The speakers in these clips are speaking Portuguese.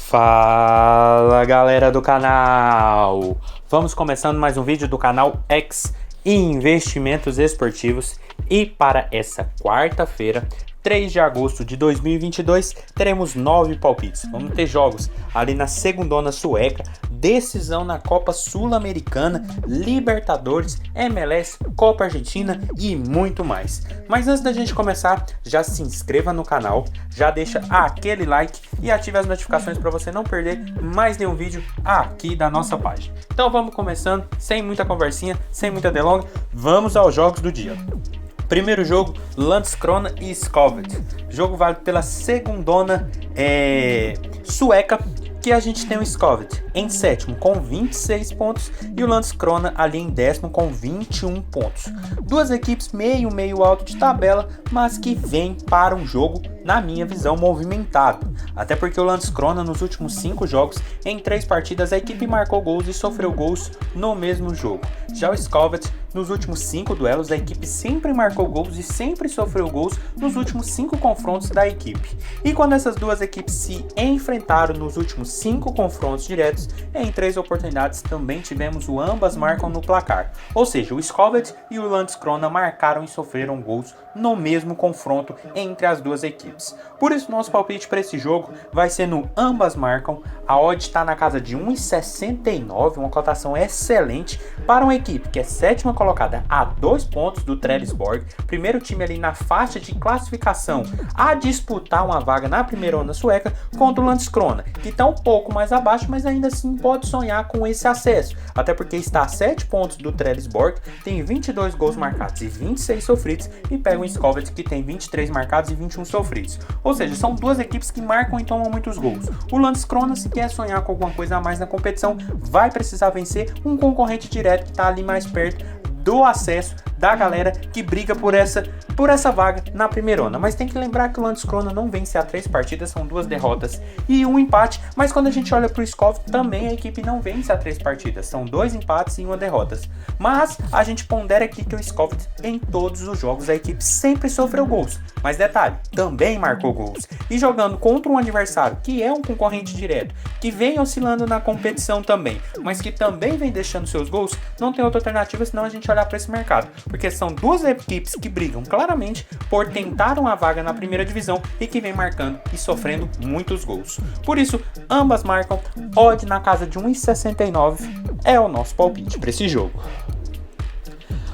Fala galera do canal! Vamos começando mais um vídeo do canal X Investimentos Esportivos e para essa quarta-feira, 3 de agosto de 2022, teremos 9 palpites. Vamos ter jogos ali na segundona sueca, decisão na Copa Sul-Americana, Libertadores, MLS, Copa Argentina e muito mais. Mas antes da gente começar, já se inscreva no canal, já deixa aquele like e ative as notificações para você não perder mais nenhum vídeo aqui da nossa página. Então vamos começando, sem muita conversinha, sem muita delonga, vamos aos jogos do dia. Primeiro jogo, Landskrona e Skövde. Jogo válido pela segundona sueca, que a gente tem o Skövde em sétimo com 26 pontos e o Landskrona ali em décimo com 21 pontos. Duas equipes meio alto de tabela, mas que vêm para um jogo, na minha visão, movimentado. Até porque o Landskrona nos últimos 5 jogos, em 3 partidas, a equipe marcou gols e sofreu gols no mesmo jogo. Já o Skövde, nos últimos 5 duelos, a equipe sempre marcou gols e sempre sofreu gols nos últimos 5 confrontos da equipe. E quando essas duas equipes se enfrentaram nos últimos 5 confrontos diretos, em 3 oportunidades também tivemos o ambas marcam no placar. Ou seja, o Skövde e o Landskrona marcaram e sofreram gols no mesmo confronto entre as duas equipes. Por isso, nosso palpite para esse jogo vai ser no ambas marcam. A odd está na casa de 1,69, uma cotação excelente para uma equipe que é sétima colocada a 2 pontos do Trelleborg, primeiro time ali na faixa de classificação a disputar uma vaga na primeirona sueca, contra o Landskrona, que está um pouco mais abaixo, mas ainda assim pode sonhar com esse acesso, até porque está a 7 pontos do Trelleborg, tem 22 gols marcados e 26 sofridos, e pega o Skövde, que tem 23 marcados e 21 sofridos. Ou seja, são duas equipes que marcam e tomam muitos gols. O Landskrona, se quer sonhar com alguma coisa a mais na competição, vai precisar vencer um concorrente direto que está ali mais perto do acesso da galera que briga por essa vaga na primeirona. Mas tem que lembrar que o Landskrona não vence há 3 partidas, são 2 derrotas e um empate. Mas quando a gente olha para o Skövde, também a equipe não vence há 3 partidas, são 2 empates e 1 derrota. Mas a gente pondera aqui que o Skövde, em todos os jogos, a equipe sempre sofreu gols. Mas detalhe, também marcou gols. E jogando contra um adversário que é um concorrente direto, que vem oscilando na competição também, mas que também vem deixando seus gols, não tem outra alternativa senão a gente olhar para esse mercado. Porque são duas equipes que brigam claramente por tentar uma vaga na primeira divisão e que vem marcando e sofrendo muitos gols. Por isso, ambas marcam, odd na casa de 1,69 é o nosso palpite para esse jogo.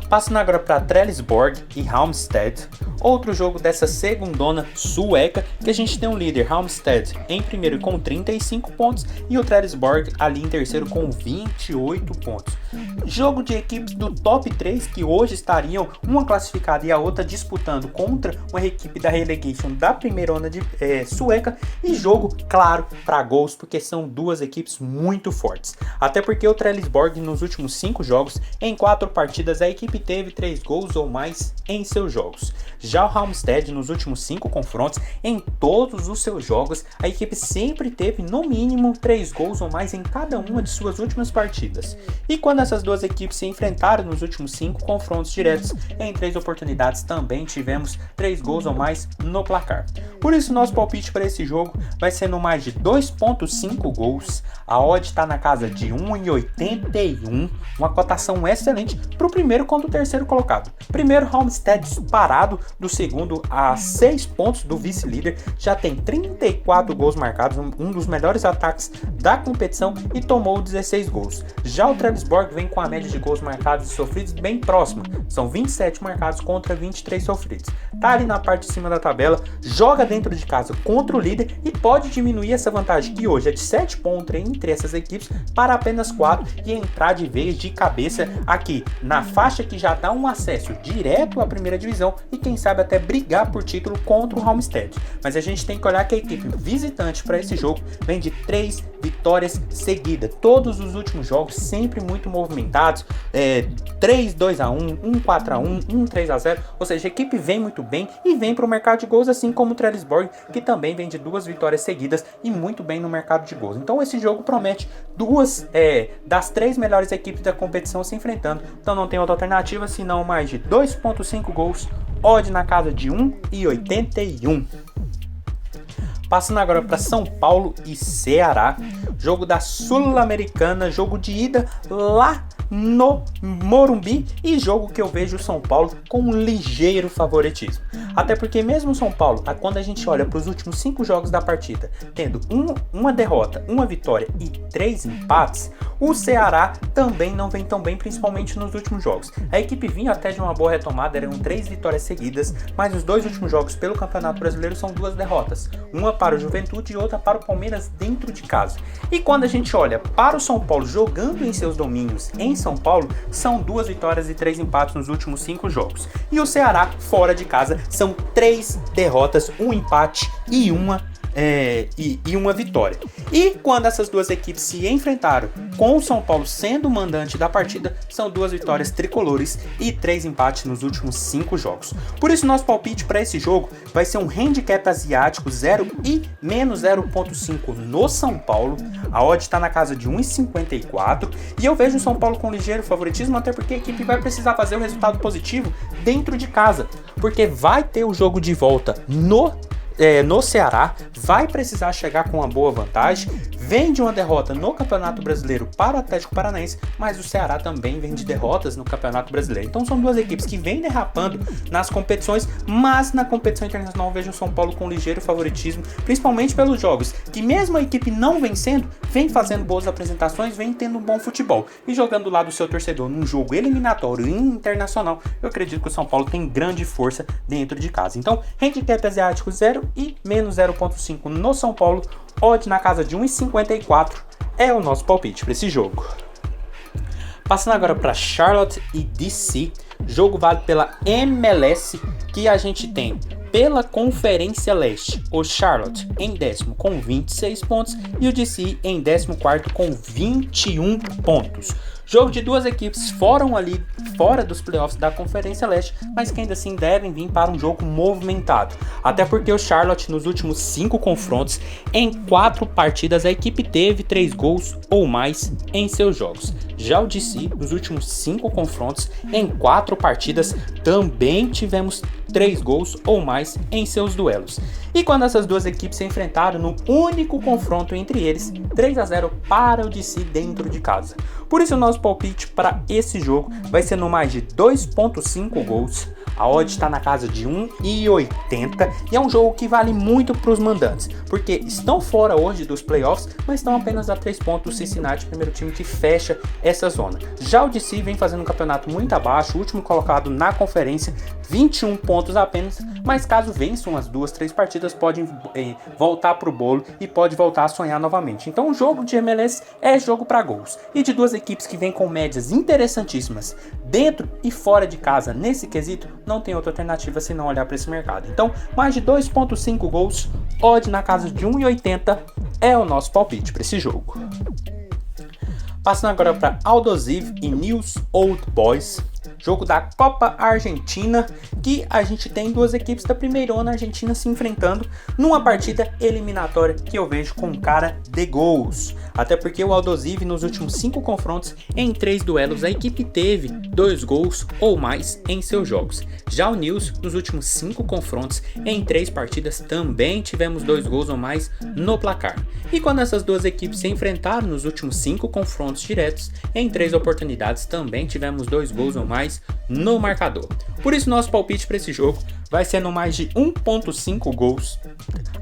Passando agora para Trelleborg e Halmstad, outro jogo dessa segundona sueca, que a gente tem um líder, Halmstad, em primeiro com 35 pontos e o Trelleborg ali em terceiro com 28 pontos. Jogo de equipes do top 3 que hoje estariam uma classificada e a outra disputando contra uma equipe da relegation da primeirona sueca, e jogo, claro, para gols, porque são duas equipes muito fortes. Até porque o Trelleborg nos últimos 5 jogos, em 4 partidas, a equipe teve 3 gols ou mais em seus jogos. Já o Halmstad, nos últimos 5 confrontos, em todos os seus jogos, a equipe sempre teve no mínimo 3 gols ou mais em cada uma de suas últimas partidas. E quando essas duas equipes se enfrentaram nos últimos 5 confrontos diretos, em 3 oportunidades também tivemos 3 gols ou mais no placar. Por isso, nosso palpite para esse jogo vai ser no mais de 2,5 gols. A odd está na casa de 1,81, uma cotação excelente para o primeiro contra o terceiro colocado. Primeiro, Halmstad disparado do segundo a 6 pontos do vice-líder, já tem 34 gols marcados, um dos melhores ataques da competição, e tomou 16 gols. Já o Trelleborg vem com a média de gols marcados e sofridos bem próxima, são 27 marcados contra 23 sofridos. Tá ali na parte de cima da tabela, joga dentro de casa contra o líder e pode diminuir essa vantagem, que hoje é de 7 pontos entre essas equipes, para apenas 4 e entrar de vez de cabeça aqui na faixa que já dá um acesso direto à primeira divisão e quem sabe até brigar por título contra o Halmstad. Mas a gente tem que olhar que a equipe visitante para esse jogo vem de 3 vitórias seguidas, todos os últimos jogos sempre muito movimentados, 3-2-1, 1-4-1, 1-3-0, ou seja, a equipe vem muito bem e vem para o mercado de gols, assim como o Trelleborg, que também vem de 2 vitórias seguidas e muito bem no mercado de gols. Então esse jogo promete duas das 3 melhores equipes da competição se enfrentando, então não tem outra alternativa senão mais de 2,5 gols, odd na casa de 1,81. Passando agora para São Paulo e Ceará, jogo da Sul-Americana, jogo de ida lá no Morumbi e jogo que eu vejo o São Paulo com um ligeiro favoritismo. Até porque mesmo o São Paulo, quando a gente olha para os últimos 5 jogos da partida, tendo uma derrota, uma vitória e 3 empates, o Ceará também não vem tão bem, principalmente nos últimos jogos. A equipe vinha até de uma boa retomada, eram 3 vitórias seguidas, mas os 2 últimos jogos pelo Campeonato Brasileiro são 2 derrotas. Uma para o Juventude e outra para o Palmeiras dentro de casa. E quando a gente olha para o São Paulo jogando em seus domínios em São Paulo, são 2 vitórias e 3 empates nos últimos 5 jogos. E o Ceará, fora de casa, são 3 derrotas, 1 empate e uma vitória. E quando essas duas equipes se enfrentaram, com o São Paulo sendo o mandante da partida, são 2 vitórias tricolores e 3 empates nos últimos 5 jogos. Por isso, nosso palpite para esse jogo vai ser um handicap asiático 0 e menos 0.5 no São Paulo. A odd está na casa de 1,54 e eu vejo o São Paulo com ligeiro favoritismo, até porque a equipe vai precisar fazer o resultado positivo dentro de casa, porque vai ter o jogo de volta no Ceará, vai precisar chegar com uma boa vantagem, vem de uma derrota no Campeonato Brasileiro para o Atlético Paranaense, mas o Ceará também vem de derrotas no Campeonato Brasileiro. Então são 2 equipes que vêm derrapando nas competições, mas na competição internacional eu vejo o São Paulo com ligeiro favoritismo, principalmente pelos jogos, que mesmo a equipe não vencendo, vem fazendo boas apresentações, vem tendo um bom futebol. E jogando lá do seu torcedor num jogo eliminatório internacional, eu acredito que o São Paulo tem grande força dentro de casa. Então, handicap asiático 0 e menos 0.5 no São Paulo, odd na casa de 1,54 é o nosso palpite para esse jogo. Passando agora para Charlotte e DC, jogo válido pela MLS, que a gente tem pela Conferência Leste, o Charlotte em 10º com 26 pontos e o DC em 14º com 21 pontos. Jogo de 2 equipes fora dos playoffs da Conferência Leste, mas que ainda assim devem vir para um jogo movimentado. Até porque o Charlotte nos últimos 5 confrontos, em 4 partidas a equipe teve 3 gols ou mais em seus jogos. Já o DC, nos últimos 5 confrontos, em 4 partidas, também tivemos 3 gols ou mais em seus duelos. E quando essas 2 equipes se enfrentaram no único confronto entre eles, 3-0 para o DC dentro de casa. Por isso o nosso palpite para esse jogo vai ser no mais de 2.5 gols. A odd está na casa de 1,80 e é um jogo que vale muito para os mandantes, porque estão fora hoje dos playoffs, mas estão apenas a 3 pontos do Cincinnati, primeiro time que fecha essa zona. Já o DC vem fazendo um campeonato muito abaixo, o último colocado na conferência, 21 pontos apenas, mas caso vençam as 2, 3 partidas, podem voltar para o bolo e pode voltar a sonhar novamente. Então o jogo de MLS é jogo para gols, e de 2 equipes que vêm com médias interessantíssimas dentro e fora de casa nesse quesito, não tem outra alternativa se não olhar para esse mercado. Então, mais de 2.5 gols, odd na casa de 1,80 é o nosso palpite para esse jogo. Passando agora para Aldosivi e News Old Boys, jogo da Copa Argentina, que a gente tem 2 equipes da primeirona Argentina se enfrentando numa partida eliminatória que eu vejo com cara de gols. Até porque o Aldosivi nos últimos 5 confrontos, em 3 duelos, a equipe teve 2 gols ou mais em seus jogos. Já o News, nos últimos 5 confrontos, em 3 partidas, também tivemos 2 gols ou mais no placar. E quando essas 2 equipes se enfrentaram nos últimos 5 confrontos diretos, em 3 oportunidades também tivemos 2 gols ou mais no marcador. Por isso nosso palpite para esse jogo vai ser no mais de 1.5 gols.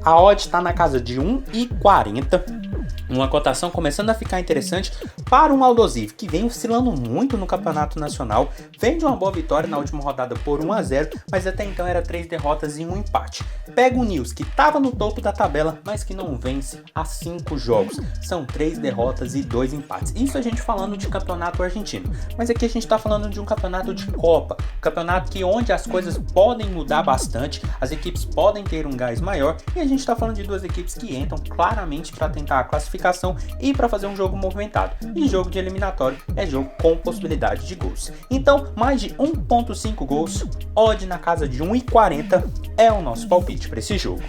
A odd está na casa de 1,40. Uma cotação começando a ficar interessante para um Aldosivi, que vem oscilando muito no Campeonato Nacional, vem de uma boa vitória na última rodada por 1-0, mas até então era 3 derrotas e 1 empate. Pega o News, que estava no topo da tabela, mas que não vence há 5 jogos. São 3 derrotas e 2 empates. Isso a gente falando de campeonato argentino, mas aqui a gente está falando de um campeonato de Copa, um campeonato onde as coisas podem mudar bastante, as equipes podem ter um gás maior, e a gente está falando de 2 equipes que entram claramente para tentar a classificação e para fazer um jogo movimentado. E jogo de eliminatório é jogo com possibilidade de gols. Então, mais de 1.5 gols, odd na casa de 1,40 é o nosso palpite para esse jogo.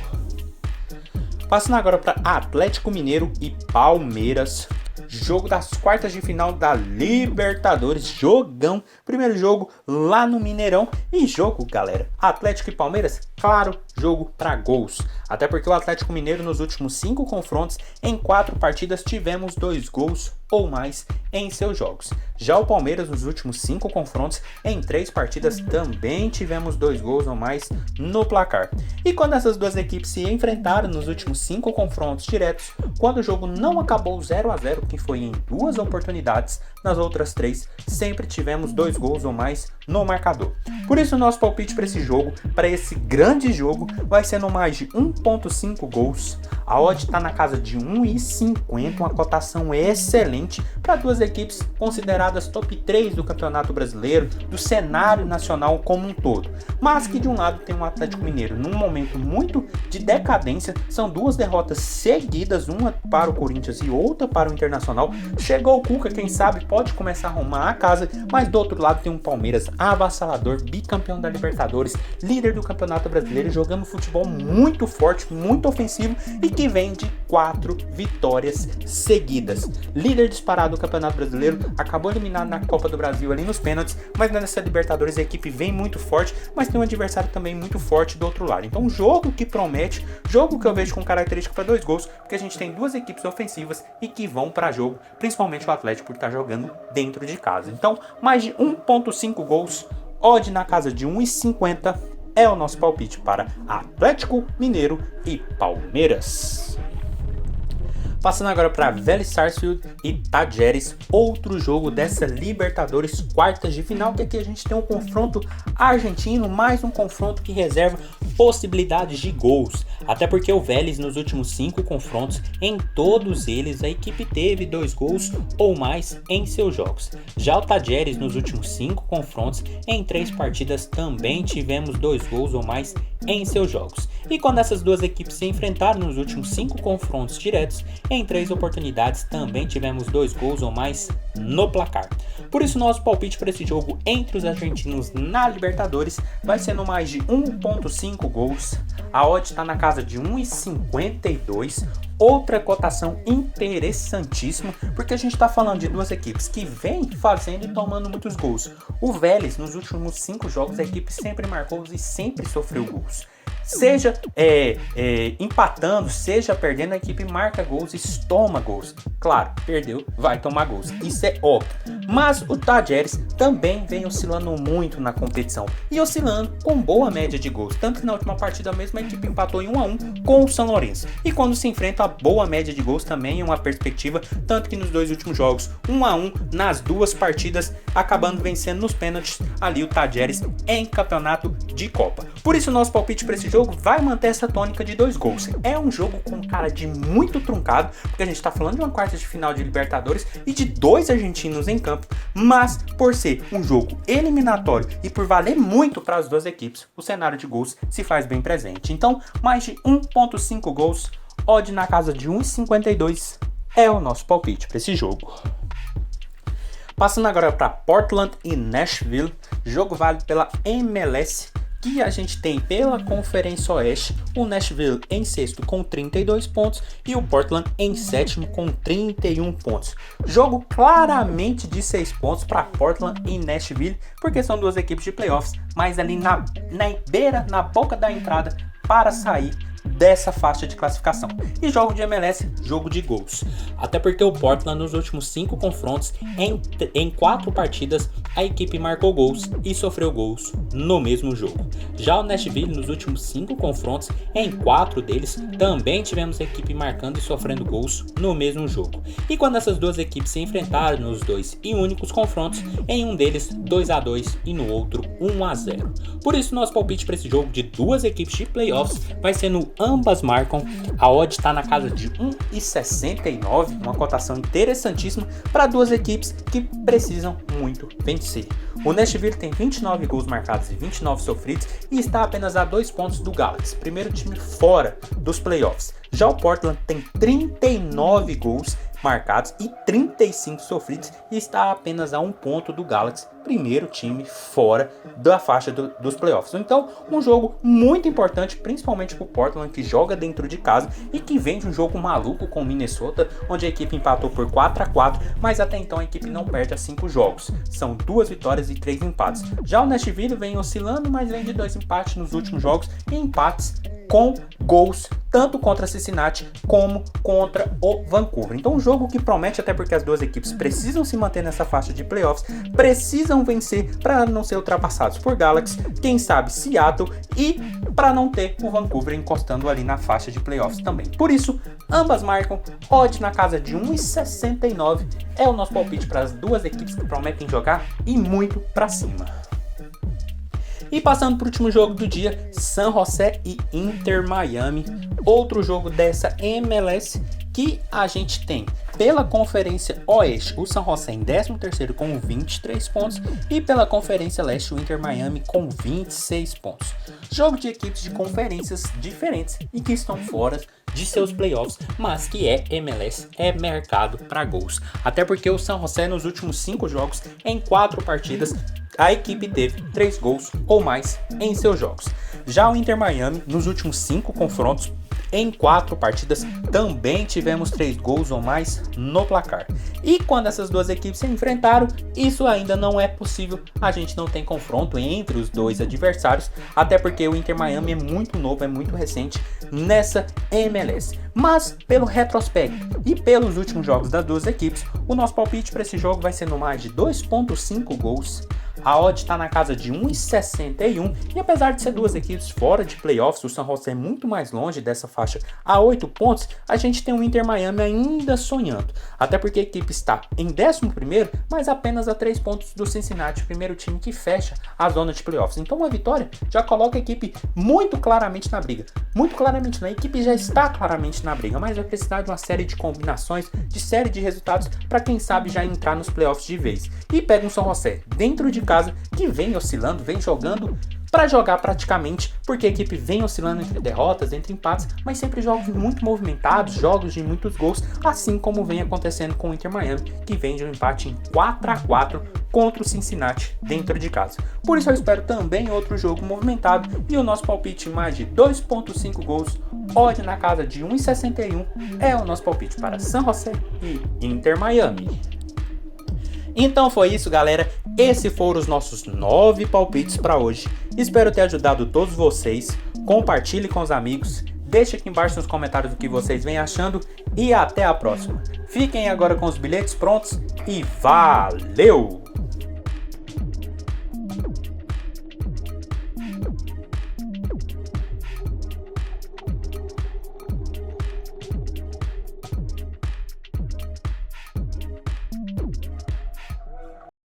Passando agora para Atlético Mineiro e Palmeiras. Jogo das quartas de final da Libertadores, jogão, primeiro jogo lá no Mineirão e jogo, galera, Atlético e Palmeiras, claro, jogo para gols. Até porque o Atlético Mineiro nos últimos 5 confrontos, em 4 partidas tivemos 2 gols ou mais em seus jogos. Já o Palmeiras nos últimos 5 confrontos, em 3 partidas também tivemos 2 gols ou mais no placar. E quando essas duas equipes se enfrentaram nos últimos 5 confrontos diretos, quando o jogo não acabou 0-0, que foi em 2 oportunidades, nas outras 3 sempre tivemos 2 gols ou mais no marcador. Por isso o nosso palpite para esse jogo, para esse grande jogo, vai ser no mais de 1.5 gols. A odd está na casa de 1,50, uma cotação excelente para duas equipes consideradas top 3 do Campeonato Brasileiro, do cenário nacional como um todo. Mas que de um lado tem um Atlético Mineiro num momento muito de decadência, são 2 derrotas seguidas, uma para o Corinthians e outra para o Internacional. Chegou o Cuca, quem sabe pode começar a arrumar a casa, mas do outro lado tem um Palmeiras avassalador, bicampeão da Libertadores, líder do Campeonato Brasileiro, jogando futebol muito forte, muito ofensivo e que vem de 4 vitórias seguidas. Líder disparado do Campeonato Brasileiro, acabou eliminado na Copa do Brasil ali nos pênaltis, mas nessa Libertadores a equipe vem muito forte, mas tem um adversário também muito forte do outro lado. Então um jogo que promete, jogo que eu vejo com característica para 2 gols, porque a gente tem 2 equipes ofensivas e que vão para jogo, principalmente o Atlético por estar jogando dentro de casa. Então mais de 1.5 gols, odd na casa de 1,50 é o nosso palpite para Atlético Mineiro e Palmeiras. Passando agora para Vélez Sarsfield e Tajeres, outro jogo dessa Libertadores quartas de final, que aqui a gente tem um confronto argentino, mais um confronto que reserva possibilidades de gols, até porque o Vélez nos últimos 5 confrontos, em todos eles a equipe teve 2 gols ou mais em seus jogos. Já o Tajeres nos últimos 5 confrontos, em 3 partidas também tivemos 2 gols ou mais em seus jogos. E quando essas duas equipes se enfrentaram nos últimos 5 confrontos diretos, em 3 oportunidades também tivemos 2 gols ou mais no placar. Por isso nosso palpite para esse jogo entre os argentinos na Libertadores vai ser no mais de 1.5 gols. A odd está na casa de 1,52. Outra cotação interessantíssima, porque a gente está falando de duas equipes que vêm fazendo e tomando muitos gols. O Vélez, nos últimos 5 jogos, a equipe sempre marcou e sempre sofreu gols. Seja empatando, seja perdendo, a equipe marca gols e toma gols. Claro, perdeu, vai tomar gols, isso é óbvio. Mas o Tajeres também vem oscilando muito na competição e oscilando com boa média de gols. Tanto que na última partida mesmo a equipe empatou em 1-1 com o São Lourenço. E quando se enfrenta, a boa média de gols também é uma perspectiva. Tanto que nos 2 últimos jogos, 1-1 nas 2 partidas, acabando vencendo nos pênaltis ali o Tajeres em campeonato de Copa. Por isso o nosso palpite para esse jogo vai manter essa tônica de 2 gols. É um jogo com cara de muito truncado, porque a gente está falando de uma quarta de final de Libertadores e de 2 argentinos em campo, mas por ser um jogo eliminatório e por valer muito para as duas equipes, o cenário de gols se faz bem presente. Então, mais de 1.5 gols, odd na casa de 1,52 é o nosso palpite para esse jogo. Passando agora para Portland e Nashville, jogo válido pela MLS, que a gente tem pela Conferência Oeste, o Nashville em 6º com 32 pontos e o Portland em 7º com 31 pontos. Jogo claramente de 6 pontos para Portland e Nashville, porque são duas equipes de playoffs, mas ali na beira, na boca da entrada para sair dessa faixa de classificação. E jogo de MLS, jogo de gols. Até porque o Portland nos últimos 5 confrontos, em 4 partidas, a equipe marcou gols e sofreu gols no mesmo jogo. Já o Nashville nos últimos 5 confrontos, em 4 deles, também tivemos a equipe marcando e sofrendo gols no mesmo jogo. E quando essas duas equipes se enfrentaram nos 2 e únicos confrontos, em um deles 2-2 e no outro 1-0. Por isso nosso palpite para esse jogo de duas equipes de playoffs vai ser no ambas marcam. A odd está na casa de 1,69, uma cotação interessantíssima para duas equipes que precisam muito vencer. O Nashville tem 29 gols marcados e 29 sofridos e está apenas a 2 pontos do Galaxy, primeiro time fora dos playoffs. Já o Portland tem 39 gols marcados e 35 sofridos e está apenas a um ponto do Galaxy, primeiro time fora da faixa dos playoffs. Então, um jogo muito importante, principalmente para o Portland, que joga dentro de casa e que vem de um jogo maluco com o Minnesota, onde a equipe empatou por 4-4, mas até então a equipe não perde a 5 jogos. São 2 vitórias e 3 empates. Já o Nashville vem oscilando, mas vem de 2 empates nos últimos jogos e empates com gols tanto contra Cincinnati como contra o Vancouver. Então um jogo que promete, até porque as duas equipes precisam se manter nessa faixa de playoffs, precisam vencer para não ser ultrapassados por Galaxy, quem sabe Seattle, e para não ter o Vancouver encostando ali na faixa de playoffs também. Por isso, ambas marcam, odd na casa de 1,69 é o nosso palpite para as duas equipes que prometem jogar e muito para cima. E passando para o último jogo do dia, San José e Inter Miami, outro jogo dessa MLS que a gente tem pela Conferência Oeste, o San José em 13º com 23 pontos e pela Conferência Leste, o Inter Miami com 26 pontos. Jogo de equipes de conferências diferentes e que estão fora de seus playoffs, mas que é MLS, é mercado para gols. Até porque o San José nos últimos 5 jogos, em 4 partidas, a equipe teve 3 gols ou mais em seus jogos. Já o Inter Miami, nos últimos 5 confrontos, em 4 partidas, também tivemos 3 gols ou mais no placar. E quando essas duas equipes se enfrentaram, isso ainda não é possível. A gente não tem confronto entre os dois adversários, até porque o Inter Miami é muito novo, é muito recente nessa MLS. Mas pelo retrospecto e pelos últimos jogos das duas equipes, o nosso palpite para esse jogo vai ser no mais de 2,5 gols. A odd está na casa de 1,61 e apesar de ser duas equipes fora de playoffs, o San José é muito mais longe dessa faixa a 8 pontos, a gente tem o Inter Miami ainda sonhando. Até porque a equipe está em 11º, mas apenas a 3 pontos do Cincinnati, primeiro time que fecha a zona de playoffs. Então uma vitória já coloca a equipe muito claramente na briga. Muito claramente, a equipe já está claramente na briga, mas vai precisar de uma série de combinações, de série de resultados para quem sabe já entrar nos playoffs de vez. E pega um San José dentro de casa que vem oscilando, vem jogando para jogar praticamente, porque a equipe vem oscilando entre derrotas, entre empates, mas sempre jogos muito movimentados, jogos de muitos gols, assim como vem acontecendo com o Inter Miami, que vem de um empate em 4-4 contra o Cincinnati dentro de casa. Por isso eu espero também outro jogo movimentado e o nosso palpite mais de 2,5 gols, odd na casa de 1,61 é o nosso palpite para San José e Inter Miami. Então foi isso, galera. Esses foram os nossos 9 palpites para hoje. Espero ter ajudado todos vocês. Compartilhe com os amigos. Deixe aqui embaixo nos comentários o que vocês vêm achando. E até a próxima. Fiquem agora com os bilhetes prontos e valeu!